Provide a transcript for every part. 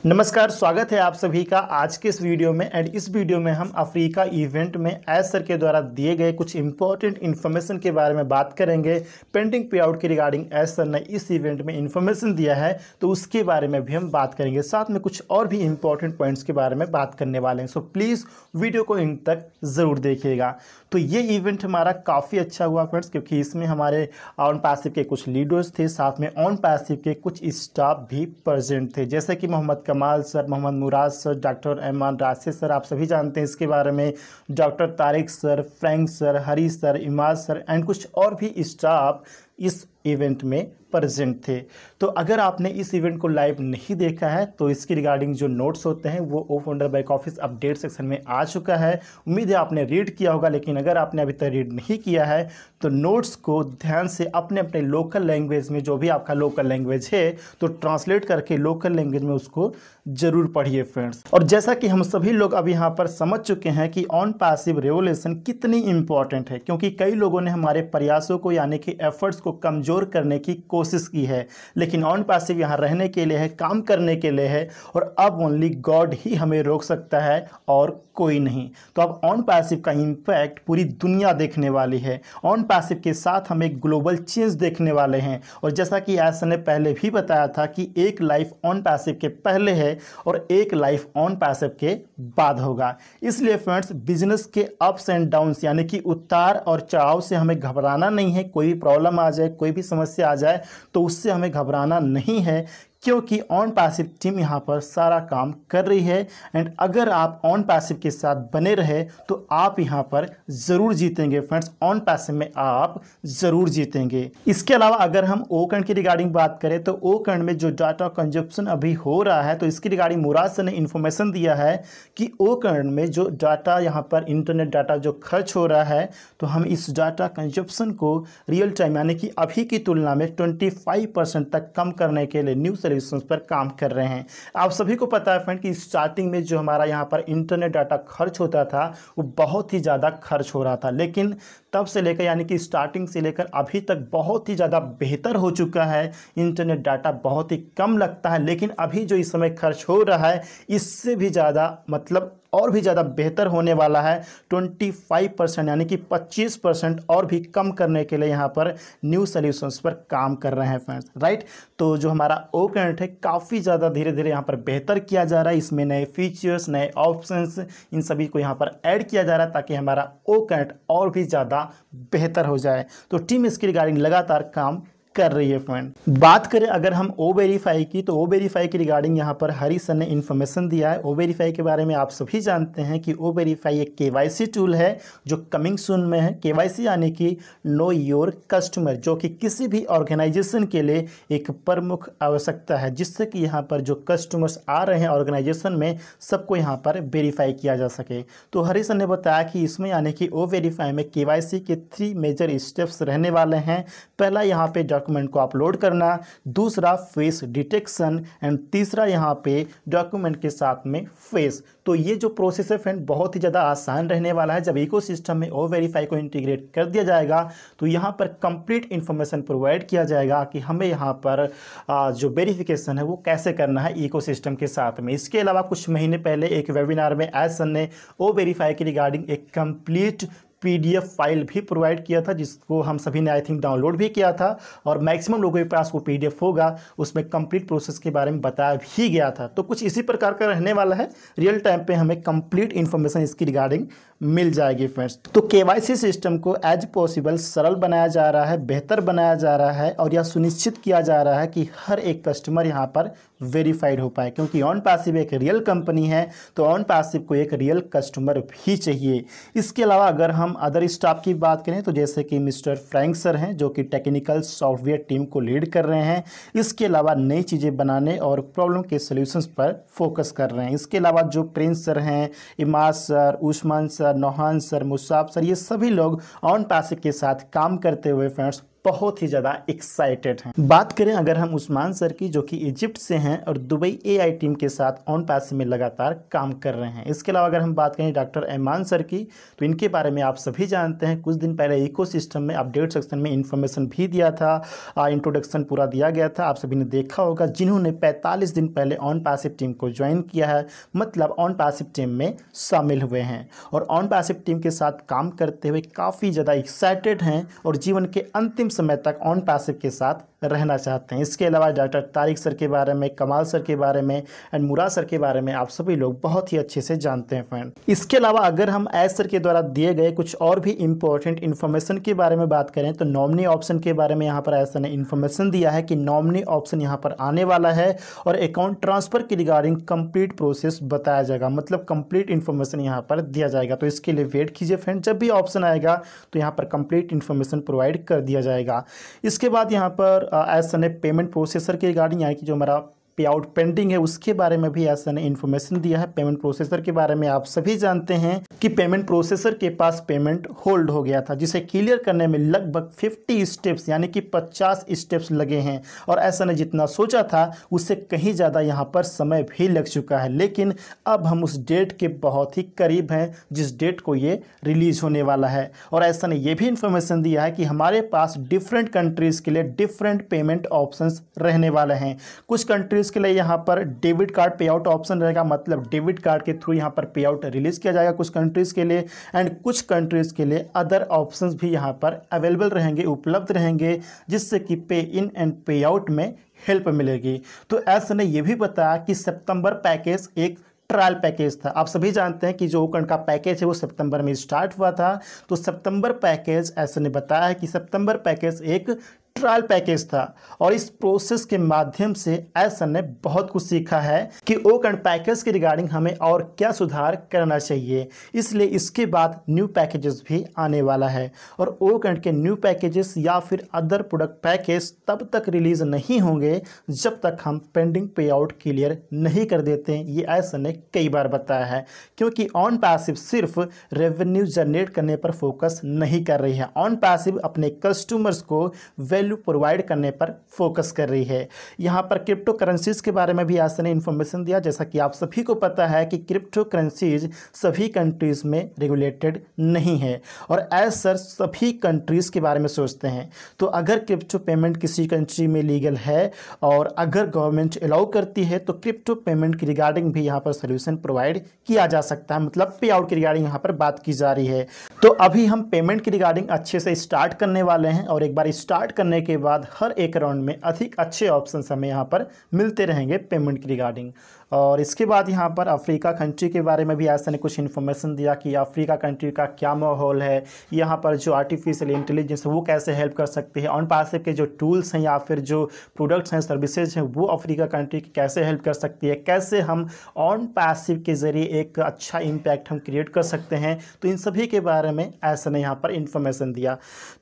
नमस्कार, स्वागत है आप सभी का आज के इस वीडियो में। एंड इस वीडियो में हम अफ्रीका इवेंट में एज सर के द्वारा दिए गए कुछ इंपॉर्टेंट इन्फॉर्मेशन के बारे में बात करेंगे। पेंडिंग पे आउट के रिगार्डिंग एज सर ने इस इवेंट में इन्फॉर्मेशन दिया है तो उसके बारे में भी हम बात करेंगे। साथ में कुछ और भी इंपॉर्टेंट पॉइंट्स के बारे में बात करने वाले हैं। सो प्लीज़ वीडियो को इन तक ज़रूर देखिएगा। तो ये इवेंट हमारा काफ़ी अच्छा हुआ फ्रेंड्स, क्योंकि इसमें हमारे ऑन पैसिव के कुछ लीडर्स थे, साथ में ऑन पैसिव के कुछ स्टाफ भी प्रेजेंट थे, जैसे कि मोहम्मद कमाल सर, मोहम्मद मुराद सर, डॉक्टर एमान राशिद सर, आप सभी जानते हैं इसके बारे में, doctor Tariq sir, Frank sir, Hari sir, Imaj sir and कुछ और भी स्टाफ इस इवेंट में प्रेजेंट थे। तो अगर आपने इस इवेंट को लाइव नहीं देखा है तो इसकी रिगार्डिंग जो नोट्स होते हैं वो ओफंडर बैक ऑफिस अपडेट सेक्शन में आ चुका है। उम्मीद है आपने रीड किया होगा, लेकिन अगर आपने अभी तक रीड नहीं किया है तो नोट्स को ध्यान से अपने अपने लोकल लैंग्वेज में, जो भी आपका लोकल लैंग्वेज है, तो ट्रांसलेट करके लोकल लैंग्वेज में उसको जरूर पढ़िए फ्रेंड्स। और जैसा कि हम सभी लोग अब यहाँ पर समझ चुके हैं कि ऑन पैसिव रेवोल्यूशन कितनी इंपॉर्टेंट है, क्योंकि कई लोगों ने हमारे प्रयासों को यानी कि एफर्ट्स को कमज़ोर करने की कोशिश की है, लेकिन ऑन पैसिव यहाँ रहने के लिए है, काम करने के लिए है, और अब ओनली गॉड ही हमें रोक सकता है और कोई नहीं। तो अब ऑन पैसिव का इम्पैक्ट पूरी दुनिया देखने वाली है। ऑन पैसिव के साथ हम एक ग्लोबल चेंज देखने वाले हैं। और जैसा कि एस ने पहले भी बताया था कि एक लाइफ ऑन पैसिव के पहले है और एक लाइफ ऑन पैसिव के बाद होगा। इसलिए फ्रेंड्स, बिजनेस के अप्स एंड डाउन्स यानी कि उतार और चढ़ाव से हमें घबराना नहीं है। कोई भी प्रॉब्लम आ जाए, कोई भी समस्या आ जाए तो उससे हमें घबराना नहीं है, क्योंकि ऑन पैसिव टीम यहाँ पर सारा काम कर रही है। एंड अगर आप ऑन पैसिव के साथ बने रहे तो आप यहाँ पर ज़रूर जीतेंगे फ्रेंड्स। ऑन पैसिव में आप ज़रूर जीतेंगे। इसके अलावा अगर हम ओकंड की रिगार्डिंग बात करें तो ओकंड में जो डाटा कंजप्शन अभी हो रहा है, तो इसकी रिगार्डिंग मुराद सर ने इन्फॉर्मेशन दिया है कि ओकंड में जो डाटा यहाँ पर इंटरनेट डाटा जो खर्च हो रहा है, तो हम इस डाटा कंजप्शन को रियल टाइम यानी कि अभी की तुलना में 25% तक कम करने के लिए न्यू सॉल्यूशंस पर काम कर रहे हैं। आप सभी को पता है फ्रेंड कि स्टार्टिंग में जो हमारा यहाँ पर इंटरनेट डाटा खर्च होता था वो बहुत ही ज़्यादा खर्च हो रहा था, लेकिन तब से लेकर यानी कि स्टार्टिंग से लेकर अभी तक बहुत ही ज़्यादा बेहतर हो चुका है। इंटरनेट डाटा बहुत ही कम लगता है, लेकिन अभी जो इस समय खर्च हो रहा है इससे भी ज़्यादा, मतलब और भी ज़्यादा बेहतर होने वाला है। 25% यानी कि 25% और भी कम करने के लिए यहाँ पर न्यू सॉल्यूशंस पर काम कर रहे हैं फ्रेंड्स, राइट। तो जो हमारा ओकनेट है काफ़ी ज़्यादा धीरे धीरे यहाँ पर बेहतर किया जा रहा है। इसमें नए फीचर्स, नए ऑप्शंस, इन सभी को यहाँ पर ऐड किया जा रहा है ताकि हमारा ओकनेट और भी ज़्यादा बेहतर हो जाए। तो टीम इसकी रिगार्डिंग लगातार काम कर रही है फ्रेंड। बात करें अगर हम ओ वेरीफाई की, तो ओ वेरीफाई की रिगार्डिंग यहाँ पर हरी सर ने इन्फॉर्मेशन दिया है। ओ वेरीफाई के बारे में आप सभी जानते हैं कि ओ वेरीफाई एक केवाईसी टूल है जो कमिंग सून में है। केवाईसी यानी कि नो योर कस्टमर, जो कि किसी भी ऑर्गेनाइजेशन के लिए एक प्रमुख आवश्यकता है, जिससे कि यहाँ पर जो कस्टमर्स आ रहे हैं ऑर्गेनाइजेशन में सबको यहाँ पर वेरीफाई किया जा सके। तो हरी सर ने बताया कि इसमें यानी कि ओ वेरीफाई में केवाईसी के 3 मेजर स्टेप्स रहने वाले हैं। पहला यहाँ पे डॉक्यूमेंट को अपलोड करना, दूसरा फेस डिटेक्शन एंड तीसरा यहाँ पे डॉक्यूमेंट के साथ में फेस। तो ये जो प्रोसेस है फ्रेंड बहुत ही ज़्यादा आसान रहने वाला है। जब इकोसिस्टम में ओ वेरीफाई को इंटीग्रेट कर दिया जाएगा तो यहाँ पर कंप्लीट इन्फॉर्मेशन प्रोवाइड किया जाएगा कि हमें यहाँ पर जो वेरिफिकेशन है वो कैसे करना है इकोसिस्टम के साथ में। इसके अलावा कुछ महीने पहले एक वेबिनार में एज सर ने ओ वेरीफाई की रिगार्डिंग एक कंप्लीट PDF फाइल भी प्रोवाइड किया था, जिसको हम सभी ने आई थिंक डाउनलोड भी किया था, और मैक्सिमम लोगों के पास वो PDF होगा। उसमें कंप्लीट प्रोसेस के बारे में बताया भी गया था। तो कुछ इसी प्रकार का रहने वाला है। रियल टाइम पे हमें कंप्लीट इन्फॉर्मेशन इसकी रिगार्डिंग मिल जाएगी फ्रेंड्स। तो KYC सिस्टम को एज पॉसिबल सरल बनाया जा रहा है, बेहतर बनाया जा रहा है, और यह सुनिश्चित किया जा रहा है कि हर एक कस्टमर यहाँ पर वेरीफाइड हो पाए, क्योंकि ऑन पैसिव एक रियल कंपनी है तो ऑन पैसिव को एक रियल कस्टमर भी चाहिए। इसके अलावा अगर हम अदर स्टाफ की बात करें तो जैसे कि मिस्टर फ्रैंक सर हैं जो कि टेक्निकल सॉफ्टवेयर टीम को लीड कर रहे हैं। इसके अलावा नई चीज़ें बनाने और प्रॉब्लम के सॉल्यूशंस पर फोकस कर रहे हैं। इसके अलावा जो प्रिंस सर हैं, Imaj sir, Usman sir, Nauhan sir, Musab sir, ये सभी लोग ऑन पैसिव के साथ काम करते हुए फ्रेंड्स बहुत ही ज़्यादा एक्साइटेड हैं। बात करें अगर हम उस्मान सर की, जो कि इजिप्ट से हैं और दुबई एआई टीम के साथ ऑन पैसिव में लगातार काम कर रहे हैं। इसके अलावा अगर हम बात करें डॉक्टर ऐमान सर की, तो इनके बारे में आप सभी जानते हैं। कुछ दिन पहले इकोसिस्टम में अपडेट सेक्शन में इन्फॉर्मेशन भी दिया था, इंट्रोडक्शन पूरा दिया गया था, आप सभी ने देखा होगा, जिन्होंने 45 दिन पहले ऑन पैसिव टीम को ज्वाइन किया है, मतलब ऑन पैसिव टीम में शामिल हुए हैं और ऑन पैसिव टीम के साथ काम करते हुए काफ़ी ज़्यादा एक्साइटेड हैं और जीवन के अंतिम समय तक ऑन पैसिव के साथ रहना चाहते हैं। इसके अलावा डॉक्टर तारिक सर के बारे में, कमाल सर के बारे में एंड मुराद सर के बारे में आप सभी लोग बहुत ही अच्छे से जानते हैं फ्रेंड। इसके अलावा अगर हम ऐश सर के द्वारा दिए गए कुछ और भी इंपॉर्टेंट इन्फॉर्मेशन के बारे में बात करें तो नॉमिनी ऑप्शन के बारे में यहाँ पर ऐश सर ने इन्फॉर्मेशन दिया है कि नॉमिनी ऑप्शन यहाँ पर आने वाला है और अकाउंट ट्रांसफर की रिगार्डिंग कंप्लीट प्रोसेस बताया जाएगा, मतलब कंप्लीट इन्फॉर्मेशन यहाँ पर दिया जाएगा। तो इसके लिए वेट कीजिए फ्रेंड, जब भी ऑप्शन आएगा तो यहाँ पर कंप्लीट इन्फॉर्मेशन प्रोवाइड कर दिया जाएगा। इसके बाद यहाँ पर ऐसा ने पेमेंट प्रोसेसर के रिगार्डिंग, यानी कि जो हमारा पे आउट पेंडिंग है उसके बारे में भी ऐसा ने इन्फॉर्मेशन दिया है। पेमेंट प्रोसेसर के बारे में आप सभी जानते हैं कि पेमेंट प्रोसेसर के पास पेमेंट होल्ड हो गया था, जिसे क्लियर करने में लगभग 50 स्टेप्स यानी कि 50 स्टेप्स लगे हैं और ऐसा ने जितना सोचा था उससे कहीं ज़्यादा यहाँ पर समय भी लग चुका है। लेकिन अब हम उस डेट के बहुत ही करीब हैं जिस डेट को ये रिलीज होने वाला है और ऐसा ने ये भी इन्फॉर्मेशन दिया है कि हमारे पास डिफरेंट कंट्रीज़ के लिए डिफरेंट पेमेंट ऑप्शंस रहने वाले हैं। कुछ कंट्रीज़ के लिए यहाँ पर डेबिट कार्ड पे आउट ऑप्शन रहेगा, मतलब डेबिट कार्ड के थ्रू यहाँ पर पे आउट रिलीज किया जाएगा कुछ कंट्रीज़ के लिए, एंड कुछ कंट्रीज़ के लिए अदर ऑप्शंस भी यहाँ पर अवेलेबल रहेंगे, उपलब्ध रहेंगे, जिससे कि पे इन एंड पे आउट में हेल्प मिलेगी। तो ऐसा ने यह भी बताया कि सितंबर पैकेज एक ट्रायल पैकेज था। आप सभी जानते हैं कि जो ओकन का पैकेज है वो सितंबर में स्टार्ट हुआ था, तो सितंबर पैकेज ऐसा ने बताया है कि सितंबर पैकेज एक ट्रायल पैकेज था और इस प्रोसेस के माध्यम से ऐसा ने बहुत कुछ सीखा है कि ओकन पैकेज के रिगार्डिंग हमें और क्या सुधार करना चाहिए, इसलिए इसके बाद न्यू पैकेजेस भी आने वाला है और ओकन के न्यू पैकेजेस या फिर अदर प्रोडक्ट पैकेज तब तक रिलीज नहीं होंगे जब तक हम पेंडिंग पे आउट क्लियर नहीं कर देते हैं। ये ऐसा ने कई बार बताया है, क्योंकि ऑन पैसिव सिर्फ रेवेन्यू जनरेट करने पर फोकस नहीं कर रही है, ऑन पैसिव अपने कस्टमर्स को वैल्यू प्रोवाइड करने पर फोकस कर रही है। यहाँ पर क्रिप्टो करेंसीज के बारे में भी आज ने इन्फॉर्मेशन दिया। जैसा कि आप सभी को पता है कि क्रिप्टो करेंसीज सभी कंट्रीज में रेगुलेटेड नहीं है और एज सर सभी कंट्रीज के बारे में सोचते हैं। तो अगर क्रिप्टो पेमेंट किसी कंट्री में लीगल है और अगर गवर्नमेंट अलाउ करती है तो क्रिप्टो पेमेंट की रिगार्डिंग भी यहाँ पर सोल्यूशन प्रोवाइड किया जा सकता है, मतलब पे आउट की रिगार्डिंग यहाँ पर बात की जा रही है। तो अभी हम पेमेंट की रिगार्डिंग अच्छे से स्टार्ट करने वाले हैं और एक बार स्टार्ट करने के बाद हर एक राउंड में अधिक अच्छे ऑप्शंस हमें यहाँ पर मिलते रहेंगे पेमेंट की रिगार्डिंग। और इसके बाद यहाँ पर अफ्रीका कंट्री के बारे में भी ऐसा ने कुछ इन्फॉर्मेशन दिया कि अफ्रीका कंट्री का क्या माहौल है, यहाँ पर जो आर्टिफिशियल इंटेलिजेंस है वो कैसे हेल्प कर सकती है, ऑन पैसिव के जो टूल्स हैं या फिर जो प्रोडक्ट्स हैं, सर्विसेज हैं, वो अफ्रीका कंट्री की कैसे हेल्प कर सकती है, कैसे हम ऑन पैसिव के ज़रिए एक अच्छा इम्पैक्ट हम क्रिएट कर सकते हैं। तो इन सभी के बारे में ऐसा ने यहाँ पर इन्फॉर्मेशन दिया।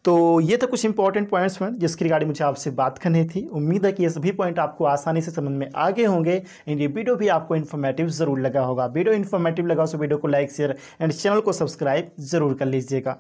तो ये तो कुछ इंपॉर्टेंट पॉइंट्स फ्रेंड जिसकी रिगार्डिंग मुझे आपसे बात करनी थी। उम्मीद है कि ये सभी पॉइंट आपको आसानी से समझ में आ गए होंगे एंड ये वीडियो भी आपको इन्फॉर्मेटिव जरूर लगा होगा। वीडियो इन्फॉर्मेटिव लगा तो वीडियो को लाइक, शेयर एंड चैनल को सब्सक्राइब जरूर कर लीजिएगा।